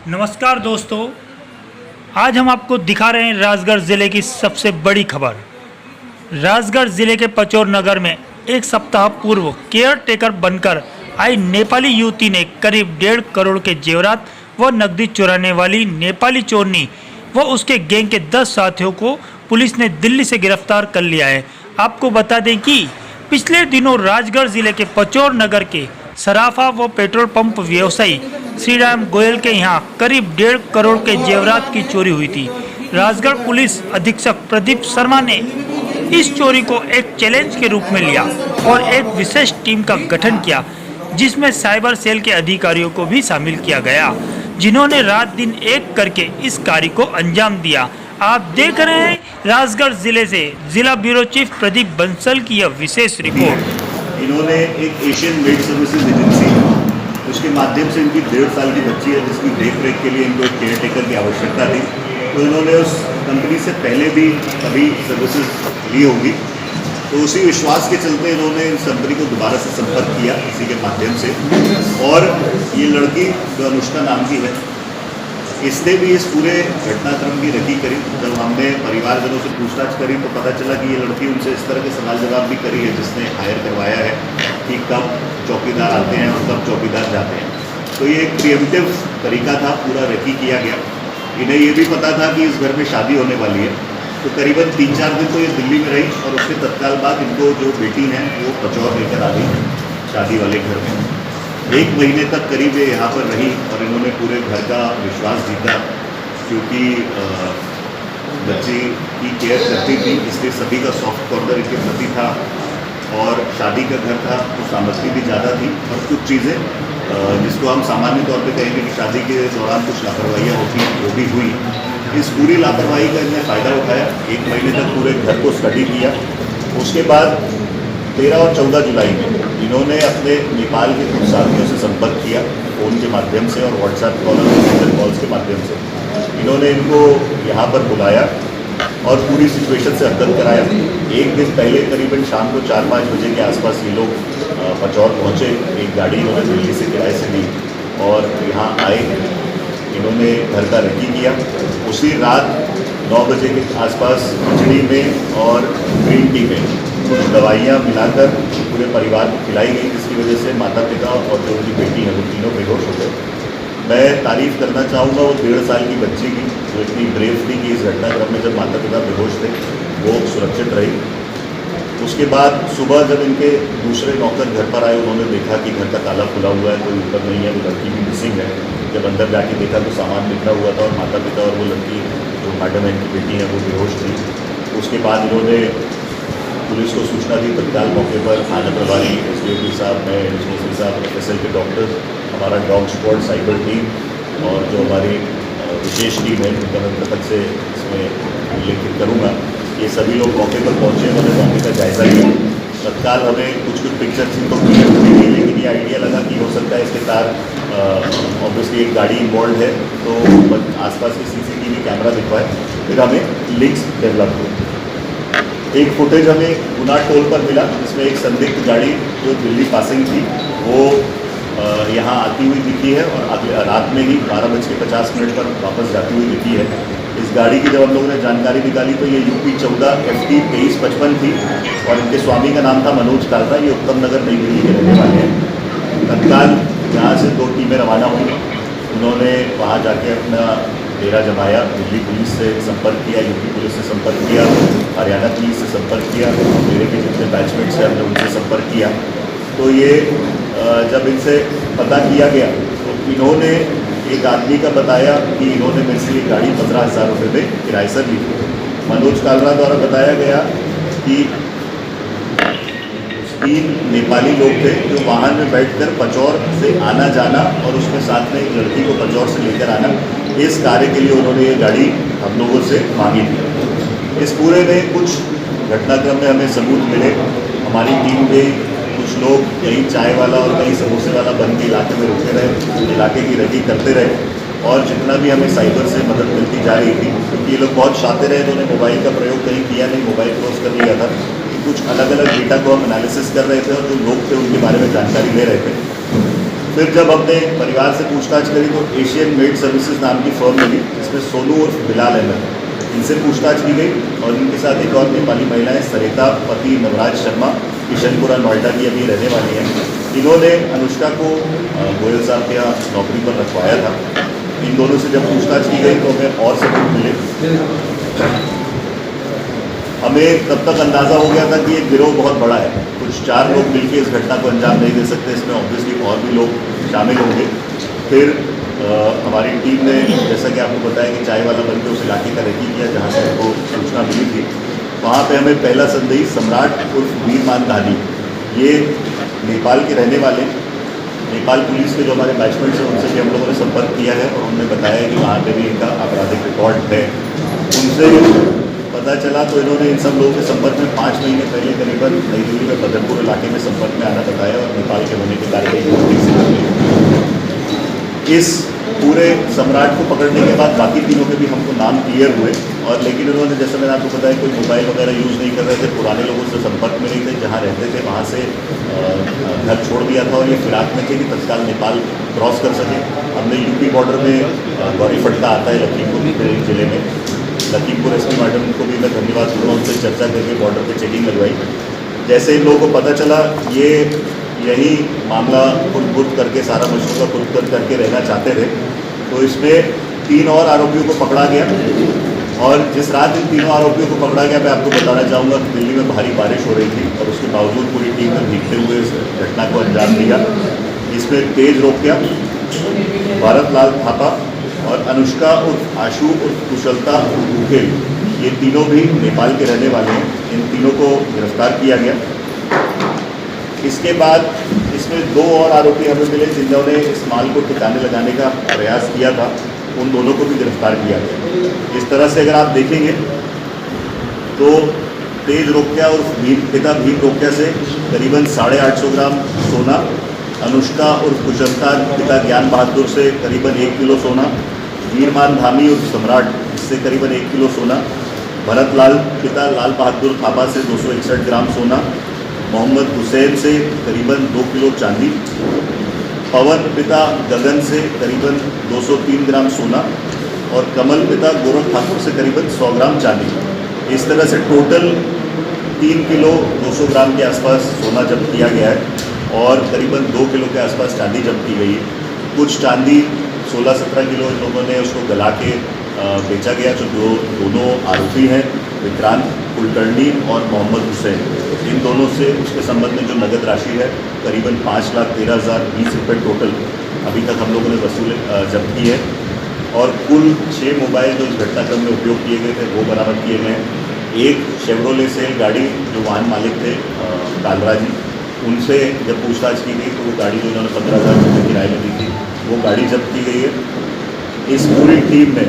नमस्कार दोस्तों, आज हम आपको दिखा रहे हैं राजगढ़ ज़िले की सबसे बड़ी खबर। राजगढ़ ज़िले के पचौर नगर में एक सप्ताह पूर्व केयर टेकर बनकर आई नेपाली युवती ने करीब 1.5 करोड़ के जेवरात व नकदी चुराने वाली नेपाली चोरनी व उसके गैंग के 10 साथियों को पुलिस ने दिल्ली से गिरफ्तार कर लिया है। आपको बता दें कि पिछले दिनों राजगढ़ ज़िले के पचौर नगर के सराफा व पेट्रोल पंप व्यवसायी श्रीराम गोयल के यहाँ करीब 1.5 करोड़ के जेवरात की चोरी हुई थी। राजगढ़ पुलिस अधीक्षक प्रदीप शर्मा ने इस चोरी को एक चैलेंज के रूप में लिया और एक विशेष टीम का गठन किया, जिसमें साइबर सेल के अधिकारियों को भी शामिल किया गया, जिन्होंने रात दिन एक करके इस कार्य को अंजाम दिया। आप देख रहे हैं राजगढ़ जिले से जिला ब्यूरो चीफ प्रदीप बंसल की यह विशेष रिपोर्ट। इन्होंने एक एशियन मेड सर्विसेज एजेंसी, उसके माध्यम से इनकी 1.5 साल की बच्ची है जिसकी देख रेख के लिए इनको एक केयर टेकर की आवश्यकता थी। तो इन्होंने उस कंपनी से पहले भी कभी सर्विसेज ली होगी, तो उसी विश्वास के चलते इन्होंने इस कंपनी को दोबारा से संपर्क किया इसी के माध्यम से। और ये लड़की जो अनुष्का नाम की है, इसने भी इस पूरे घटनाक्रम की रखी करी। जब हमने परिवारजनों से पूछताछ करी तो पता चला कि ये लड़की उनसे इस तरह के सवाल जवाब भी करी है जिसने हायर करवाया है कि कब चौकीदार आते हैं और कब चौकीदार जाते हैं। तो ये एक प्रिएम्प्टिव तरीका था, पूरा रखी किया गया। इन्हें ये भी पता था कि इस घर में शादी होने वाली है, तो करीबन 3-4 दिन तो ये दिल्ली में रही और उसके तत्काल बाद इनको जो बेटी है वो पचौर लेकर आ गई शादी वाले घर में। 1 महीने तक करीब ये यहाँ पर रही और इन्होंने पूरे घर का विश्वास जीता, क्योंकि बच्ची की केयर करती थी, इसलिए सभी का सॉफ्ट कॉर्नर इनके प्रति था। और शादी का घर था तो सामग्री भी ज़्यादा थी और कुछ चीज़ें जिसको हम सामान्य तौर पे कहेंगे कि शादी के दौरान कुछ लापरवाहियाँ होती हैं, वो भी हुई। इस पूरी लापरवाही का इन्हें फ़ायदा उठाया। 1 महीने तक पूरे घर को स्टडी किया। उसके बाद 13 और 14 जुलाई में इन्होंने अपने नेपाल के कुछ साथियों से संपर्क किया फ़ोन के माध्यम से और व्हाट्सएप कॉल और मैसेंजर कॉल्स के माध्यम से। इन्होंने इनको यहाँ पर बुलाया और पूरी सिचुएशन से अवगत कराया। 1 दिन पहले करीबन शाम को 4-5 बजे के आसपास ये लोग पचौर पहुँचे। एक गाड़ी इन्होंने दिल्ली से किराए से ली और यहाँ आए। इन्होंने घर का रेकी किया। उसी रात 9 बजे के आसपास खिचड़ी में और ग्रीन टी में कुछ दवाइयाँ मिलाकर पूरे परिवार को खिलाई गई, जिसकी वजह से माता पिता और जो उनकी बेटी है वो तीनों बेहोश हो गए। मैं तारीफ़ करना चाहूँगा वो 1.5 साल की बच्ची की, जो इतनी ब्रेव थी कि इस घटनाक्रम में जब माता पिता बेहोश थे वो सुरक्षित रही। उसके बाद सुबह जब इनके दूसरे नौकर घर पर आए, उन्होंने देखा कि घर का ताला खुला हुआ है, कोई ऊपर नहीं है, वो लड़की भी मिसिंग है। जब अंदर जाके देखा तो सामान बिखरा हुआ था और माता पिता और वो लड़की जो मैडम है इनकी बेटी है वो बेहोश थी। उसके बाद इन्होंने पुलिस को सूचना दी। तत्काल मौके पर थाना प्रभारी SDOP साहब, मैं एसपी साहब, FSL के डॉक्टर्स, हमारा डॉग स्क्वाड, साइबर टीम और जो हमारी विशेष टीम है जिनका मैं तक से इसमें उल्लेखित करूँगा, ये सभी लोग मौके पर पहुँचे। उन्होंने मौके का जायज़ा लिया। तत्काल हमें कुछ पिक्चर्स तो क्लियर हुई थी, लेकिन ये आइडिया लगा कि हो सकता है इसके तार ऑब्वियसली एक गाड़ी इन्वॉल्व है, तो आसपास के CCTV कैमरा दिखवाए। फिर हमें लिंक्स डेवलप हुए। एक फुटेज हमें गुना टोल पर मिला, जिसमें एक संदिग्ध गाड़ी जो दिल्ली पासिंग थी वो यहाँ आती हुई दिखी है और अगले रात में ही 12:50 पर वापस जाती हुई दिखी है। इस गाड़ी की जब हम लोगों ने जानकारी निकाली तो ये UP 14 FT 2355 थी और इनके स्वामी का नाम था मनोज कालरा। ये उत्तम नगर नई दिल्ली के रहने वाले हैं। तत्काल यहाँ से 2 टीमें रवाना हुई। उन्होंने वहाँ जाके अपना डेरा जमाया। दिल्ली पुलिस से संपर्क किया, UP पुलिस से संपर्क किया, हरियाणा पुलिस से संपर्क किया, मेरे के जितने बैचमेट्स हैं हमने उनसे संपर्क किया। तो ये जब इनसे पता किया गया तो इन्होंने एक आदमी का बताया कि इन्होंने मेरे से ये गाड़ी 15,000 रुपये में किराए से ली। मनोज कालरा द्वारा बताया गया कि 3 नेपाली लोग थे जो वाहन में बैठकर पचौर से आना जाना और उसमें साथ में एक लड़की को पचौर से लेकर आना, इस कार्य के लिए उन्होंने ये गाड़ी हम लोगों से मांगी थी। इस पूरे में कुछ घटनाक्रम में हमें सबूत मिले। हमारी टीम में कुछ लोग यहीं चाय वाला और कहीं समोसे वाला बन के इलाके में रुके रहे, इलाके की रेकी करते रहे और जितना भी हमें साइबर से मदद मिलती जा रही थी, क्योंकि ये लोग बहुत शातिर हैं, इन्होंने मोबाइल का प्रयोग कहीं किया नहीं, मोबाइल क्लोज कर लिया था। कुछ अलग अलग डेटा को हम एनालिसिस कर रहे थे और जो लोग थे उनके बारे में जानकारी ले रहे थे। फिर जब हमने परिवार से पूछताछ करी तो एशियन मेड सर्विसेज नाम की फर्म मिली, जिसमें सोनू उर्फ बिलाल अहमद, इनसे पूछताछ की गई और इनके साथ एक और नेपाली महिला है सरिता, पति नवराज शर्मा, किशनपुरा नोएडा की अभी रहने वाली है। इन्होंने अनुष्का को गोयल साहब के यहाँ नौकरी पर रखवाया था। इन दोनों से जब पूछताछ की गई तो हमें और सबूत मिले। हमें तब तक अंदाज़ा हो गया था कि ये गिरोह बहुत बड़ा है, कुछ 4 लोग मिलकर इस घटना को अंजाम नहीं दे सकते, इसमें ऑब्वियसली और भी लोग शामिल होंगे। फिर हमारी टीम ने, जैसा कि आपको बताया कि चाय वाला बन के उस इलाके का रेकी किया जहाँ से हमको सूचना मिली थी। वहाँ पे हमें पहला संदेही सम्राट उर्फ वीर मानधानी, ये नेपाल के रहने वाले, नेपाल पुलिस के जो हमारे बैचमेंट्स हैं उनसे भी हम लोगों ने संपर्क किया है और उन्होंने बताया कि वहाँ पे भी इनका आपराधिक रिकॉर्ड है। उनसे पता चला तो इन्होंने इन सब लोगों के संपर्क में 5 महीने पहले करीबन नई दिल्ली में बदरपुर इलाके में संपर्क में आना बताया और नेपाल के होने के कारण इस पूरे सम्राट को पकड़ने के बाद बाकी तीनों के भी हमको नाम क्लियर हुए। और लेकिन उन्होंने, जैसे मैंने आपको बताया, कोई मोबाइल वगैरह यूज़ नहीं कर रहे थे, पुराने लोगों से संपर्क में नहीं थे, जहाँ रहते थे वहाँ से घर छोड़ दिया था और ये फिराक में थे कि तत्काल नेपाल क्रॉस कर सके। हमने यूपी बॉर्डर में गौरीफटका आता है लखीमपुर जिले में, लखीमपुर एसपी मैडम को भी मैं धन्यवाद दूँगा, उनसे चर्चा करके बॉर्डर पर चेकिंग लगवाई। जैसे इन लोगों को पता चला ये यही मामला खुद करके, सारा मशरूका खुद करके रहना चाहते थे, तो इसमें 3 और आरोपियों को पकड़ा गया। और जिस रात इन तीनों आरोपियों को पकड़ा गया, मैं आपको बताना चाहूँगा कि दिल्ली में भारी बारिश हो रही थी और उसके बावजूद पूरी टीम ने भीगते हुए इस घटना को अंजाम दिया। इसमें तेज रोकिया, भारत लाल थापा और अनुष्का उर्फ आशु उर्फ कुशलता उर्फ बुखेल, ये तीनों भी नेपाल के रहने वाले हैं। इन तीनों को गिरफ्तार किया गया। इसके बाद इसमें 2 और आरोपी हमें मिले जिन्होंने इस माल को ठिकाने लगाने का प्रयास किया था, उन दोनों को भी गिरफ्तार किया गया। इस तरह से अगर आप देखेंगे तो तेज रोकिया और पिता भीम रोकिया से करीबन 850 ग्राम सोना, अनुष्का और कुशलता पिता ज्ञान बहादुर से करीबन 1 किलो सोना, वीरमान धामी और सम्राट इससे करीबन 1 किलो सोना, भरत लाल पिता लाल बहादुर थापा से 261 ग्राम सोना, मोहम्मद हुसैन से करीबन 2 किलो चांदी, पवन पिता गगन से करीबन 203 ग्राम सोना और कमल पिता गोरख ठाकुर से करीबन 100 ग्राम चांदी। इस तरह से टोटल 3 किलो 200 ग्राम के आसपास सोना जब्त किया गया है और करीबन 2 किलो के आसपास चांदी जब्त की गई है। कुछ चांदी 16-17 किलो इन लोगों ने उसको गला के बेचा गया। जो दोनों आरोपी हैं, विक्रांत कुलकर्णी और मोहम्मद हुसैन, इन दोनों से उसके संबंध में जो नगद राशि है करीबन 5,13,020 रुपये टोटल अभी तक हम लोगों ने जब्त की है। और कुल 6 मोबाइल जो इस घटनाक्रम में उपयोग किए गए थे वो बरामद किए गए हैं। एक शेवरोले सेल गाड़ी जो वाहन मालिक थे कालरा जी, उनसे जब पूछताछ की गई तो वो गाड़ी जो इन्होंने 15,000 रुपये किराए में दी थी वो गाड़ी जब्त की गई है। इस पूरी टीम में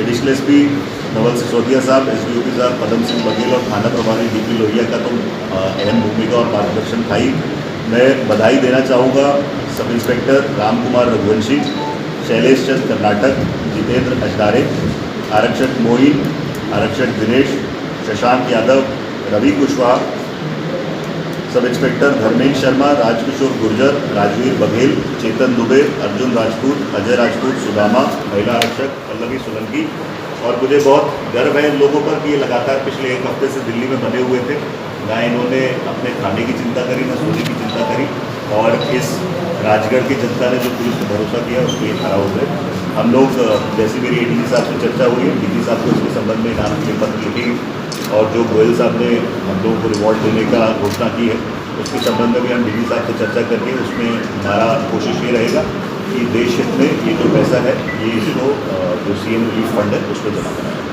एडिशनल एसपी नवल सिसोदिया साहब, एसडीओपी साहब पदम सिंह बघेल और थाना प्रभारी डीपी लोहिया का तो अहम भूमिका और मार्गदर्शन था ही। मैं बधाई देना चाहूँगा सब इंस्पेक्टर राम कुमार रघुवंशी, शैलेश चंद कर्नाटक, जितेंद्र अजदारे, आरक्षक मोइन, आरक्षक दिनेश, शशांक यादव, रवि कुशवाहा, सब इंस्पेक्टर धर्मेंद्र शर्मा, राजकिशोर गुर्जर, राजवीर बघेल, चेतन दुबे, अर्जुन राजपूत, अजय राजपूत, सुदामा, महिला आरक्षक पल्लवी सोलंकी। और मुझे बहुत गर्व है इन लोगों पर कि ये लगातार पिछले 1 हफ्ते से दिल्ली में बने हुए थे, ना इन्होंने अपने खाने की चिंता करी, ना सोने की चिंता करी, और इस राजगढ़ की जनता ने जो पुलिस पर भरोसा किया उसके लिए खड़ा हो गए। हम लोग, जैसी मेरी एडीजी साहब से चर्चा हुई है, डीजी साहब को इसके संबंध में इनाम के पत्र लिखेंगे और जो गोयल साहब ने हम लोगों को रिवॉर्ड देने का घोषणा की है उसके संबंध में भी हम डीजी साहब से चर्चा करके उसमें हमारा कोशिश ये रहेगा कि देश हित में ये जो पैसा है ये इसको जो सीएम रिलीफ फंड है उस पर जमा कराया।